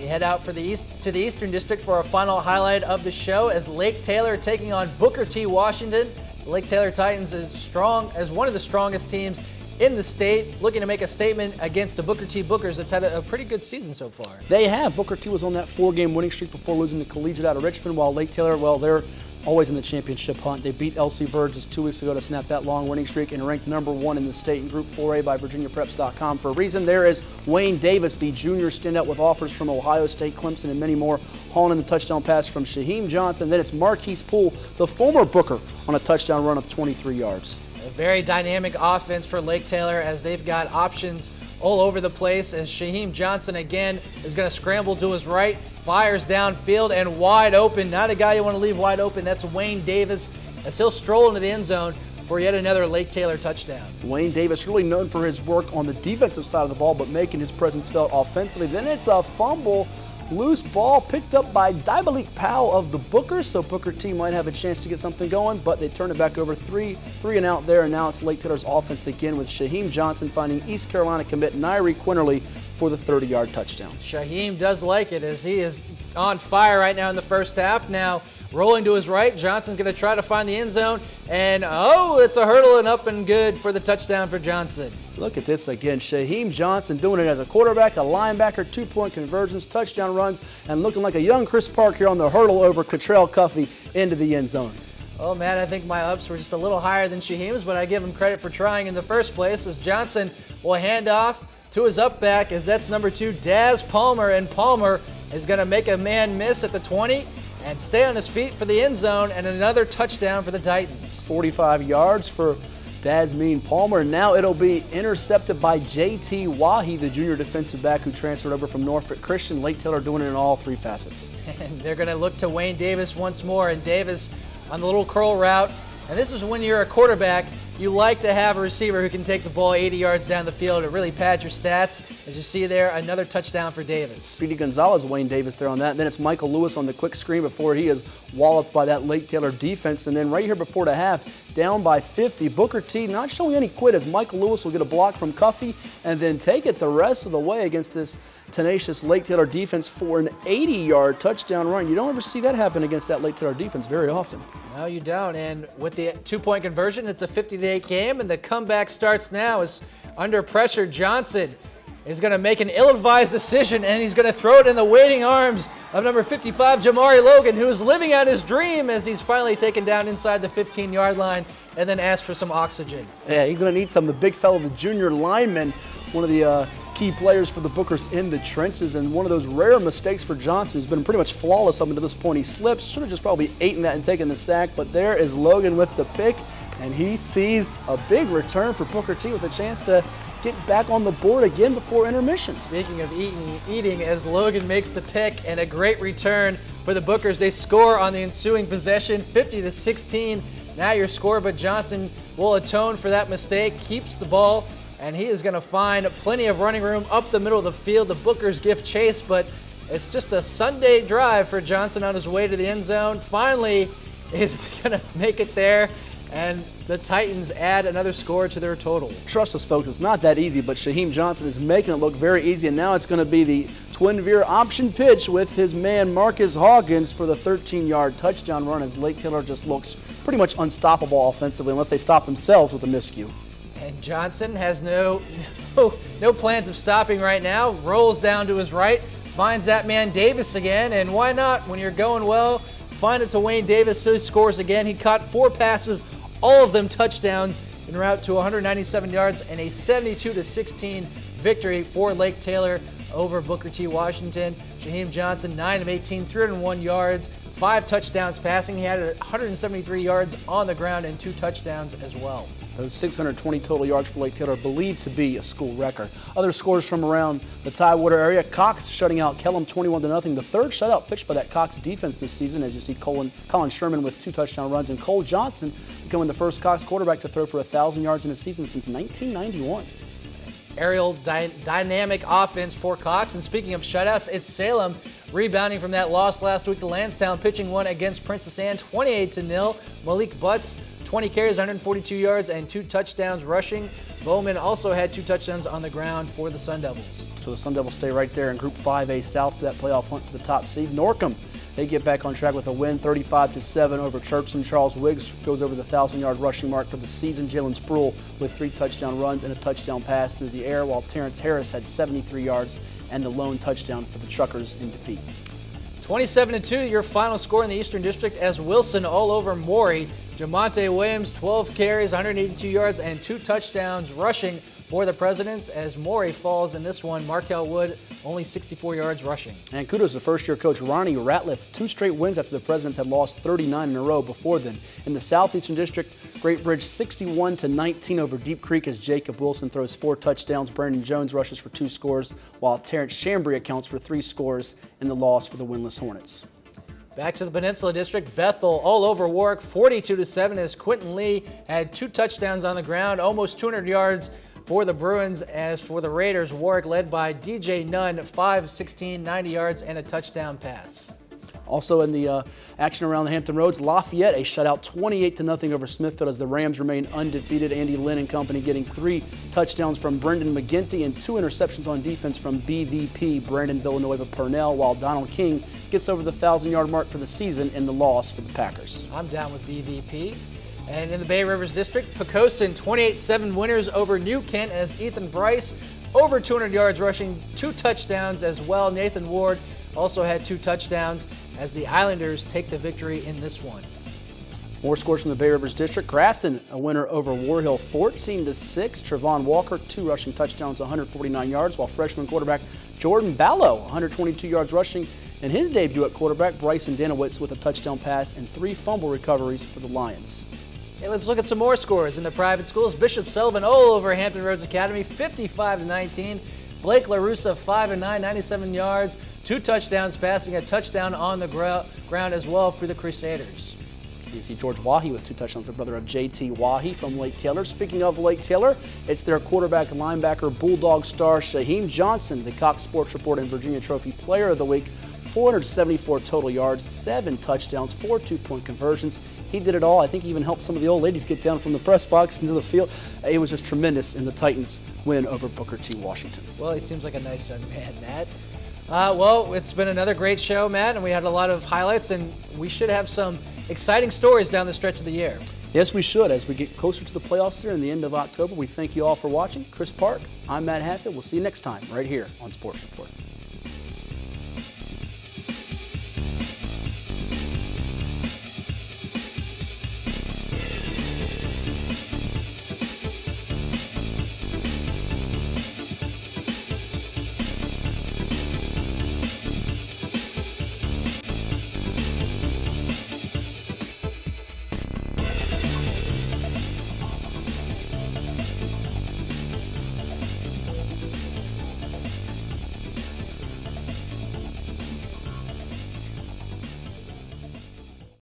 We head out to the Eastern District for our final highlight of the show as Lake Taylor taking on Booker T. Washington. The Lake Taylor Titans is strong as one of the strongest teams in the state, looking to make a statement against the Booker T. Bookers that's had a pretty good season so far. They have. Booker T. was on that 4-game winning streak before losing to Collegiate out of Richmond, while Lake Taylor, well, they're always in the championship hunt. They beat LC Bird just 2 weeks ago to snap that long winning streak and ranked #1 in the state in Group 4A by VirginiaPreps.com. For a reason, there is Wayne Davis, the junior standout with offers from Ohio State, Clemson, and many more, hauling in the touchdown pass from Shaheem Johnson. Then it's Marquise Poole, the former Booker, on a touchdown run of 23 yards. A very dynamic offense for Lake Taylor as they've got options all over the place, as Shaheem Johnson again is going to scramble to his right, fires downfield and wide open. Not a guy you want to leave wide open. That's Wayne Davis as he'll stroll into the end zone for yet another Lake Taylor touchdown. Wayne Davis really known for his work on the defensive side of the ball, but making his presence felt offensively. Then it's a fumble. Loose ball picked up by Dybalik Powell of the Bookers, so Booker T might have a chance to get something going, but they turn it back over three and out there, and now it's Lake Taylor's offense again with Shaheem Johnson finding East Carolina commit Nairi Quinterly for the 30-yard touchdown. Shaheem does like it as he is on fire right now in the first half. Now rolling to his right, Johnson's going to try to find the end zone, and oh, it's a hurdle and up and good for the touchdown for Johnson. Look at this again. Shaheem Johnson doing it as a quarterback, a linebacker, 2-point conversions, touchdown runs, and looking like a young Chris Park here on the hurdle over Cottrell Cuffey into the end zone. Oh man, I think my ups were just a little higher than Shaheem's, but I give him credit for trying in the first place, as Johnson will hand off to his up back, as that's number 2, Daz Palmer, and Palmer is going to make a man miss at the 20 and stay on his feet for the end zone, and another touchdown for the Titans. 45 yards for Dasmeen Palmer, and now it'll be intercepted by J.T. Wahi, the junior defensive back who transferred over from Norfolk Christian. Lake Taylor doing it in all 3 facets. And they're going to look to Wayne Davis once more, and Davis on the little curl route. And this is when you're a quarterback, you like to have a receiver who can take the ball 80 yards down the field. It really pads your stats. As you see there, another touchdown for Davis. Speedy Gonzalez, Wayne Davis there on that. And then it's Michael Lewis on the quick screen before he is walloped by that Lake Taylor defense. And then right here before the half, down by 50. Booker T not showing any quit as Michael Lewis will get a block from Cuffey and then take it the rest of the way against this tenacious Lake Taylor defense for an 80-yard touchdown run. You don't ever see that happen against that Lake Taylor defense very often. No, you don't. And with the 2-point conversion, it's a 50-8 game, and the comeback starts now. As under pressure, Johnson is going to make an ill-advised decision, and he's going to throw it in the waiting arms of number 55, Jamari Logan, who is living out his dream as he's finally taken down inside the 15-yard line and then asked for some oxygen. Yeah, he's going to need some. The big fellow, the junior lineman, one of the key players for the Bookers in the trenches, and one of those rare mistakes for Johnson, who's been pretty much flawless up until this point. He slips, should have just probably eaten that and taken the sack, but there is Logan with the pick, and he sees a big return for Booker T with a chance to get back on the board again before intermission. Speaking of eating, as Logan makes the pick and a great return for the Bookers. They score on the ensuing possession, 50-16. Now your score, but Johnson will atone for that mistake, keeps the ball, and he is going to find plenty of running room up the middle of the field. The Bookers give chase, but it's just a Sunday drive for Johnson on his way to the end zone. Finally, he's going to make it there, and the Titans add another score to their total. Trust us, folks, it's not that easy, but Shaheem Johnson is making it look very easy, and now it's going to be the twin veer option pitch with his man Marcus Hawkins for the 13-yard touchdown run, as Lake Taylor just looks pretty much unstoppable offensively unless they stop themselves with a miscue. And Johnson has no plans of stopping right now. Rolls down to his right, finds that man Davis again, and why not? When you're going well, find it to Wayne Davis, who scores again. He caught 4 passes, all of them touchdowns, en route to 197 yards and a 72-16 victory for Lake Taylor over Booker T. Washington. Shaheem Johnson, 9 of 18, 301 yards, 5 touchdowns passing. He had 173 yards on the ground and 2 touchdowns as well. Those 620 total yards for Lake Taylor are believed to be a school record. Other scores from around the Tidewater area: Cox shutting out Kellum 21-0. The third shutout pitched by that Cox defense this season, as you see Colin Sherman with 2 touchdown runs, and Cole Johnson becoming the first Cox quarterback to throw for 1,000 yards in a season since 1991. Aerial dynamic offense for Cox. And speaking of shutouts, it's Salem rebounding from that loss last week to Lansdowne, pitching one against Princess Anne, 28-0. Malik Butts 20 carries, 142 yards, and 2 touchdowns rushing. Bowman also had 2 touchdowns on the ground for the Sun Devils. So the Sun Devils stay right there in Group 5A South for that playoff hunt for the top seed. Norcom, they get back on track with a win, 35-7 over Churchland. Charles Wiggs goes over the 1,000-yard rushing mark for the season. Jalen Sproul with 3 touchdown runs and a touchdown pass through the air, while Terrence Harris had 73 yards and the lone touchdown for the Truckers in defeat. 27-2, your final score in the Eastern District as Wilson all over Maury. Jamonte Williams, 12 carries, 182 yards, and 2 touchdowns rushing for the Presidents as Maury falls in this one. Markel Wood, only 64 yards rushing. And kudos to first-year coach Ronnie Ratliff. 2 straight wins after the Presidents had lost 39 in a row before then. In the Southeastern District, Great Bridge 61-19 over Deep Creek as Jacob Wilson throws 4 touchdowns. Brandon Jones rushes for 2 scores, while Terrence Chambry accounts for 3 scores in the loss for the winless Hornets. Back to the Peninsula District, Bethel all over Warwick, 42-7 as Quentin Lee had 2 touchdowns on the ground, almost 200 yards for the Bruins. As for the Raiders, Warwick led by DJ Nunn, 5-16, 90 yards, and a touchdown pass. Also in the action around the Hampton Roads, Lafayette, a shutout 28-0 over Smithfield as the Rams remain undefeated. Andy Lynn and company getting 3 touchdowns from Brendan McGinty and 2 interceptions on defense from BVP Brandon Villanueva Purnell, while Donald King gets over the 1,000-yard mark for the season in the loss for the Packers. I'm down with BVP. And in the Bay Rivers District, Poquoson 28-7 winners over New Kent as Ethan Bryce over 200 yards rushing, 2 touchdowns as well. Nathan Ward also had 2 touchdowns as the Islanders take the victory in this one. More scores from the Bay Rivers District. Grafton, a winner over War Hill 14-6. Trevon Walker, 2 rushing touchdowns, 149 yards, while freshman quarterback Jordan Ballo, 122 yards rushing in his debut at quarterback. Bryson Danowitz with a touchdown pass and 3 fumble recoveries for the Lions. Hey, let's look at some more scores in the private schools. Bishop Sullivan all over Hampton Roads Academy, 55-19. Blake LaRussa, 5-9, 97 yards, 2 touchdowns passing, a touchdown on the ground as well for the Crusaders. You see George Wahi with 2 touchdowns, the brother of J.T. Wahi from Lake Taylor. Speaking of Lake Taylor, it's their quarterback and linebacker Bulldog star Shaheem Johnson, the Cox Sports Report and Virginia Trophy Player of the Week. 474 total yards, 7 touchdowns, 4 2-point conversions. He did it all. I think he even helped some of the old ladies get down from the press box into the field. It was just tremendous in the Titans' win over Booker T. Washington. Well, he seems like a nice young man, Matt. Well, it's been another great show, Matt, and we had a lot of highlights, and we should have some exciting stories down the stretch of the year. Yes, we should. As we get closer to the playoffs here in the end of October, we thank you all for watching. Chris Park, I'm Matt Hatfield. We'll see you next time right here on Sports Report.